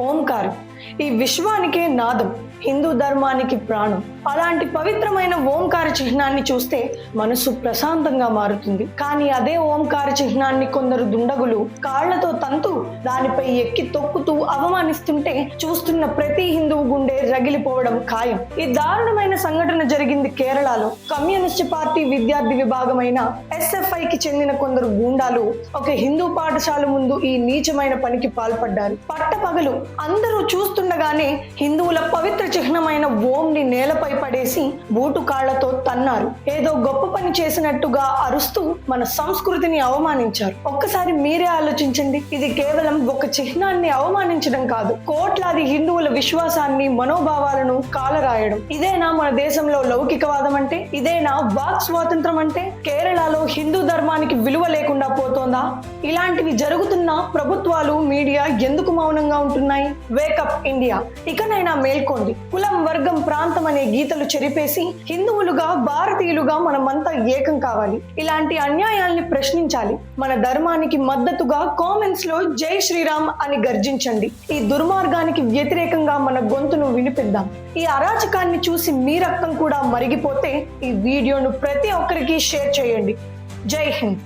ఓంకారం ఈ విశ్వానికే నాదం, హిందూ ధర్మానికి ప్రాణం. అలాంటి పవిత్రమైన ఓంకార చిహ్నాన్ని చూస్తే మనసు ప్రశాంతంగా మారుతుంది. కానీ అదే ఓంకార చిహ్నాన్ని కొందరు దుండగులు కాళ్లతో తంతూ దానిపై ఎక్కి తొక్కుతూ అవమానిస్తుంటే చూస్తున్న ప్రతి హిందువు గుండె రగిలిపోవడం ఖాయం. ఈ దారుణమైన సంఘటన జరిగింది కేరళలో. కమ్యూనిస్ట్ పార్టీ విద్యార్థి విభాగమైన SFIకి చెందిన కొందరు గూండాలు ఒక హిందూ పాఠశాల ముందు ఈ నీచమైన పనికి పాల్పడ్డారు. పట్టపగలు అందరూ చూస్తుండగానే హిందువుల పవిత్ర చిహ్నమైన ఓంని నేలపై పడేసి బూటు కాళ్లతో తన్నారు. ఏదో గొప్ప పని చేసినట్టుగా అరుస్తూ మన సంస్కృతిని అవమానించారు. ఒక్కసారి మీరే ఆలోచించండి. ఇది కేవలం ఒక చిహ్నాన్ని అవమానించడం కాదు, కోట్లాది హిందువుల విశ్వాసాన్ని, మనోభావాలను కాలరాయడం. ఇదేనా మన దేశంలో లౌకికవాదం అంటే? ఇదేనా వాక్ స్వాతంత్రం అంటే? కేరళలో హిందూ ధర్మానికి విలువ లేకుండా పోతోందా? ఇలాంటివి జరుగుతున్న ప్రభుత్వాలు, మీడియా ఎందుకు మౌనంగా ఉంటున్నాయి? వేకప్ ఇండియా, ఇకనైనా మేల్కోండి. కులం, వర్గం, ప్రాంతం అనే గీతలు చెరిపేసి హిందువులుగా, భారతీయులుగా మనమంతా ఏకం కావాలి. ఇలాంటి అన్యాయాల్ని ప్రశ్నించాలి. మన ధర్మానికి మద్దతుగా కామెంట్స్ లో జై శ్రీరామ్ అని గర్జించండి. ఈ దుర్మార్గానికి వ్యతిరేకంగా మన గొంతును వినిపిద్దాం. ఈ అరాచకాన్ని చూసి మీ రక్తం కూడా మరిగిపోతే ఈ వీడియోను ప్రతి ఒక్కరికి షేర్ చేయండి. జై హింద్.